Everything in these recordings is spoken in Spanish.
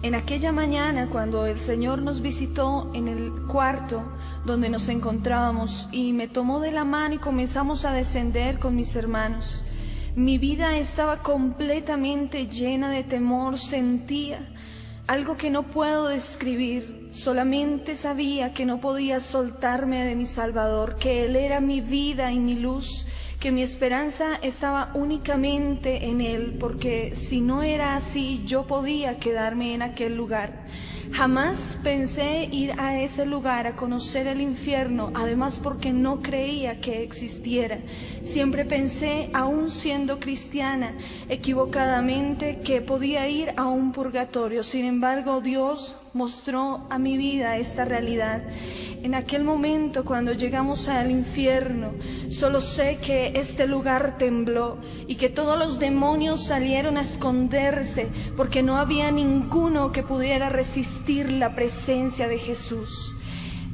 En aquella mañana, cuando el Señor nos visitó en el cuarto donde nos encontrábamos y me tomó de la mano y comenzamos a descender con mis hermanos, mi vida estaba completamente llena de temor. Sentía algo que no puedo describir. Solamente sabía que no podía soltarme de mi Salvador, que Él era mi vida y mi luz, que mi esperanza estaba únicamente en Él, porque si no era así, yo podía quedarme en aquel lugar. Jamás pensé ir a ese lugar a conocer el infierno, además porque no creía que existiera. Siempre pensé, aún siendo cristiana, equivocadamente, que podía ir a un purgatorio. Sin embargo, Dios mostró a mi vida esta realidad. En aquel momento, cuando llegamos al infierno, solo sé que este lugar tembló y que todos los demonios salieron a esconderse, porque no había ninguno que pudiera resistir la presencia de Jesús.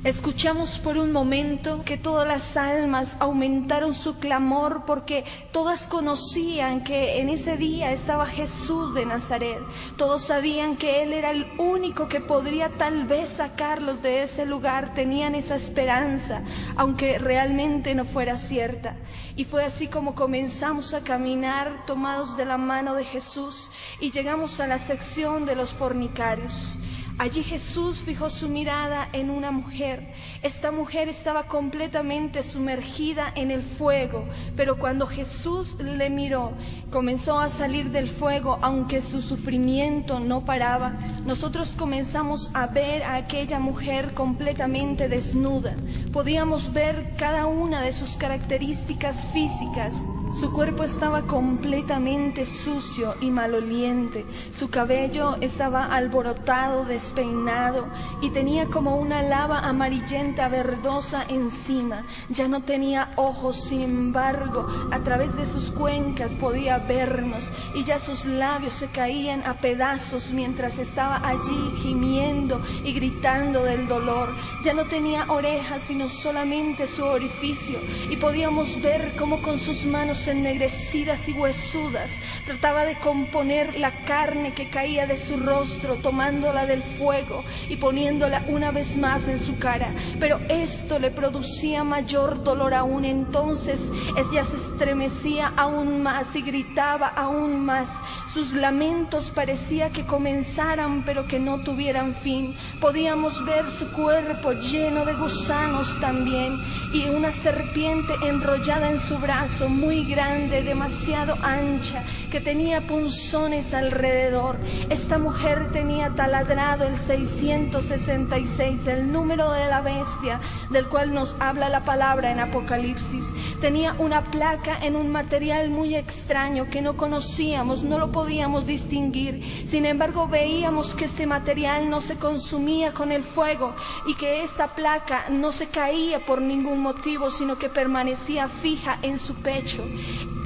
Escuchamos por un momento que todas las almas aumentaron su clamor, porque todas conocían que en ese día estaba Jesús de Nazaret. Todos sabían que Él era el único que podría tal vez sacarlos de ese lugar. Tenían esa esperanza, aunque realmente no fuera cierta. Y fue así como comenzamos a caminar tomados de la mano de Jesús y llegamos a la sección de los fornicarios. Allí Jesús fijó su mirada en una mujer. Esta mujer estaba completamente sumergida en el fuego, pero cuando Jesús le miró, comenzó a salir del fuego, aunque su sufrimiento no paraba. Nosotros comenzamos a ver a aquella mujer completamente desnuda. Podíamos ver cada una de sus características físicas. Su cuerpo estaba completamente sucio y maloliente. Su cabello estaba alborotado, despeinado, y tenía como una lava amarillenta verdosa encima. Ya no tenía ojos, sin embargo, a través de sus cuencas podía vernos, y ya sus labios se caían a pedazos mientras estaba allí gimiendo y gritando del dolor. Ya no tenía orejas, sino solamente su orificio, y podíamos ver cómo con sus manos ennegrecidas y huesudas trataba de componer la carne que caía de su rostro, tomándola del fuego y poniéndola una vez más en su cara. Pero esto le producía mayor dolor aún. Entonces ella se estremecía aún más y gritaba aún más. Sus lamentos parecía que comenzaran pero que no tuvieran fin. Podíamos ver su cuerpo lleno de gusanos también, y una serpiente enrollada en su brazo, muy grande, demasiado ancha, que tenía punzones alrededor. Esta mujer tenía taladrado el 666, el número de la bestia del cual nos habla la palabra en Apocalipsis. Tenía una placa en un material muy extraño que no conocíamos, no lo podíamos distinguir. Sin embargo, veíamos que este material no se consumía con el fuego y que esta placa no se caía por ningún motivo, sino que permanecía fija en su pecho.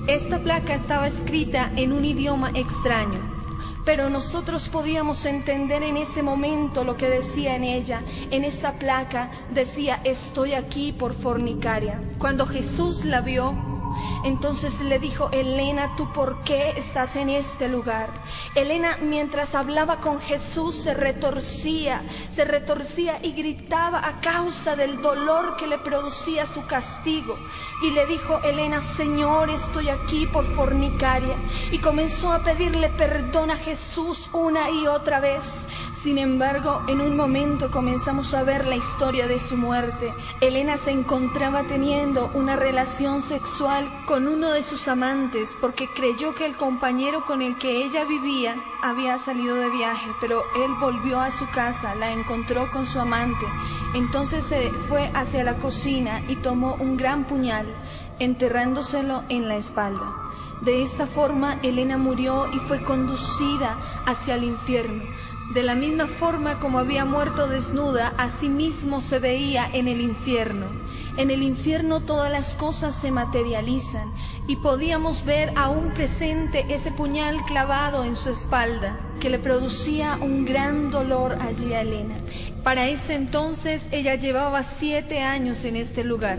Esta placa estaba escrita en un idioma extraño, pero nosotros podíamos entender en ese momento lo que decía en ella. En esta placa decía: estoy aquí por fornicaria. Cuando Jesús la vio, entonces le dijo: Elena, ¿tú por qué estás en este lugar? Elena, mientras hablaba con Jesús, se retorcía y gritaba a causa del dolor que le producía su castigo. Y le dijo Elena: Señor, estoy aquí por fornicaria. Y comenzó a pedirle perdón a Jesús una y otra vez. Sin embargo, en un momento comenzamos a ver la historia de su muerte. Elena se encontraba teniendo una relación sexual con uno de sus amantes, porque creyó que el compañero con el que ella vivía había salido de viaje, pero él volvió a su casa, la encontró con su amante. Entonces se fue hacia la cocina y tomó un gran puñal, enterrándoselo en la espalda. De esta forma, Elena murió y fue conducida hacia el infierno. De la misma forma como había muerto desnuda, así mismo se veía en el infierno. En el infierno todas las cosas se materializan, y podíamos ver aún presente ese puñal clavado en su espalda, que le producía un gran dolor allí a Elena. Para ese entonces ella llevaba 7 años en este lugar.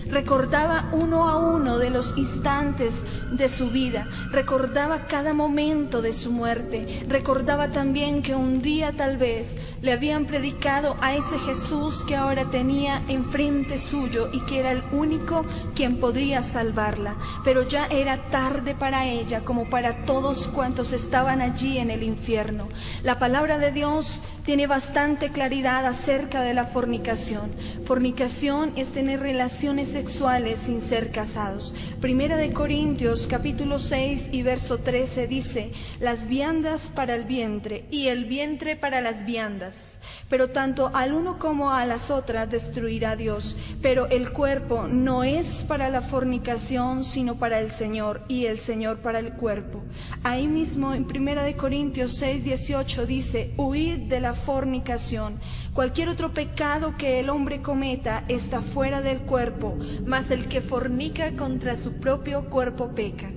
recordaba uno a uno de los instantes de su vida, recordaba cada momento de su muerte, recordaba también que un día tal vez le habían predicado a ese Jesús que ahora tenía enfrente suyo y que era el único quien podría salvarla, pero ya era tarde para ella como para todos cuantos estaban allí en el infierno. La palabra de Dios tiene bastante claridad acerca de la fornicación. Fornicación es tener relaciones sexuales sin ser casados. Primera de Corintios capítulo 6 y verso 13 dice: las viandas para el vientre y el vientre para las viandas, pero tanto al uno como a las otras destruirá Dios. Pero el cuerpo no es para la fornicación, sino para el Señor, y el Señor para el cuerpo. Ahí mismo en Primera de Corintios 6, 18 dice: huid de la fornicación. Cualquier otro pecado que el hombre cometa está fuera del cuerpo, mas el que fornica contra su propio cuerpo peca.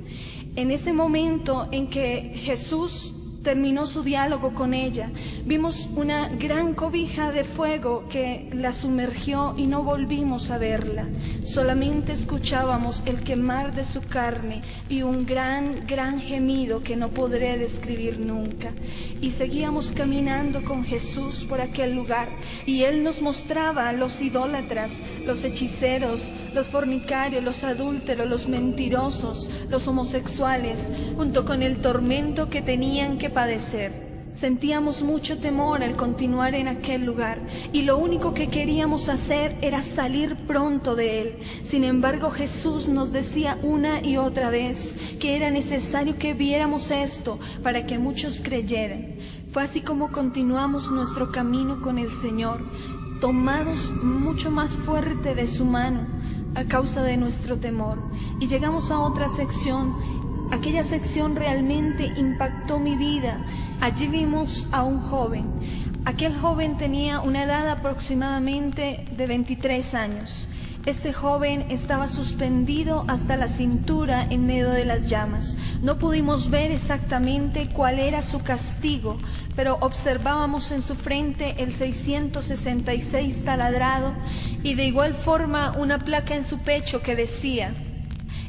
En ese momento en que Jesús terminó su diálogo con ella, vimos una gran cobija de fuego que la sumergió y no volvimos a verla. Solamente escuchábamos el quemar de su carne y un gran gemido que no podré describir nunca. Y seguíamos caminando con Jesús por aquel lugar, y Él nos mostraba a los idólatras, los hechiceros, los fornicarios, los adúlteros, los mentirosos, los homosexuales, junto con el tormento que tenían que padecer. Sentíamos mucho temor al continuar en aquel lugar, y lo único que queríamos hacer era salir pronto de él. Sin embargo, Jesús nos decía una y otra vez que era necesario que viéramos esto para que muchos creyeran. Fue así como continuamos nuestro camino con el Señor, tomados mucho más fuerte de su mano a causa de nuestro temor, y llegamos a otra sección. Aquella sección realmente impactó mi vida. Allí vimos a un joven. Aquel joven tenía una edad aproximadamente de 23 años. Este joven estaba suspendido hasta la cintura en medio de las llamas. No pudimos ver exactamente cuál era su castigo, pero observábamos en su frente el 666 taladrado y de igual forma una placa en su pecho que decía: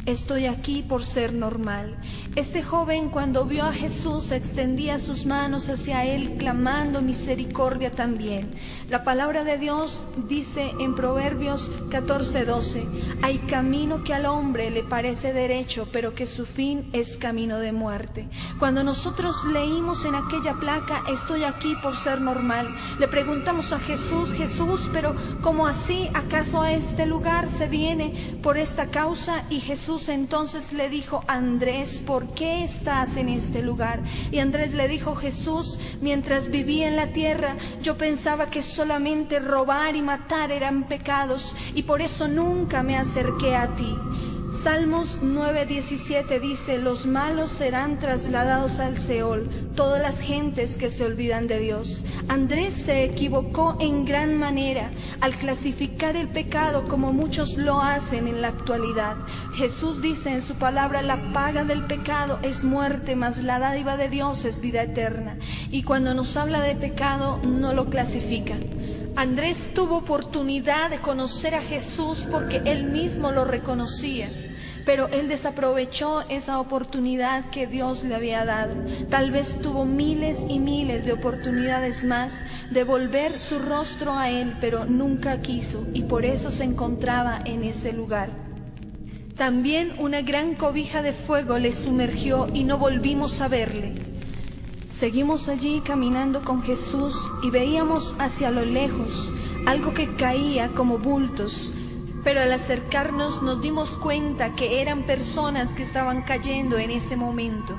estoy aquí por ser normal. Este joven, cuando vio a Jesús, extendía sus manos hacia él, clamando misericordia también. La palabra de Dios dice en Proverbios 14:12: hay camino que al hombre le parece derecho, pero que su fin es camino de muerte. Cuando nosotros leímos en aquella placa: estoy aquí por ser normal, le preguntamos a Jesús: Jesús, pero ¿cómo así? ¿Acaso a este lugar se viene por esta causa? Y Jesús entonces le dijo: Andrés, ¿por qué estás en este lugar? Y Andrés le dijo: Jesús, mientras vivía en la tierra, yo pensaba que solamente robar y matar eran pecados, y por eso nunca me acerqué a ti. Salmos 9:17 dice: los malos serán trasladados al Seol, todas las gentes que se olvidan de Dios. Andrés se equivocó en gran manera al clasificar el pecado como muchos lo hacen en la actualidad. Jesús dice en su palabra: la paga del pecado es muerte, mas la dádiva de Dios es vida eterna. Y cuando nos habla de pecado, no lo clasifica. Andrés tuvo oportunidad de conocer a Jesús porque él mismo lo reconocía, pero él desaprovechó esa oportunidad que Dios le había dado. Tal vez tuvo miles y miles de oportunidades más de volver su rostro a él, pero nunca quiso, y por eso se encontraba en ese lugar. También una gran cobija de fuego le sumergió y no volvimos a verle. Seguimos allí caminando con Jesús y veíamos hacia lo lejos algo que caía como bultos, pero al acercarnos nos dimos cuenta que eran personas que estaban cayendo en ese momento.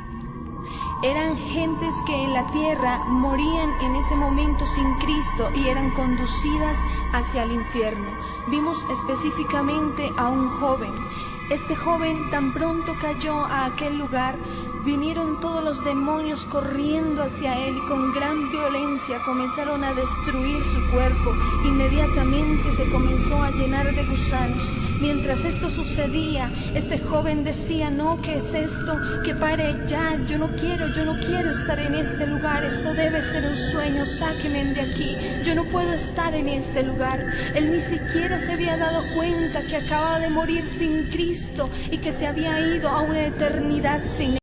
Eran gentes que en la tierra morían en ese momento sin Cristo y eran conducidas hacia el infierno. Vimos específicamente a un joven. Este joven tan pronto cayó a aquel lugar, vinieron todos los demonios corriendo hacia él y con gran violencia comenzaron a destruir su cuerpo. Inmediatamente se comenzó a llenar de gusanos. Mientras esto sucedía, este joven decía: no, ¿qué es esto? Que pare ya, yo no quiero estar en este lugar, esto debe ser un sueño, sáquenme de aquí, yo no puedo estar en este lugar. Él ni siquiera se había dado cuenta que acababa de morir sin Cristo y que se había ido a una eternidad sin Él.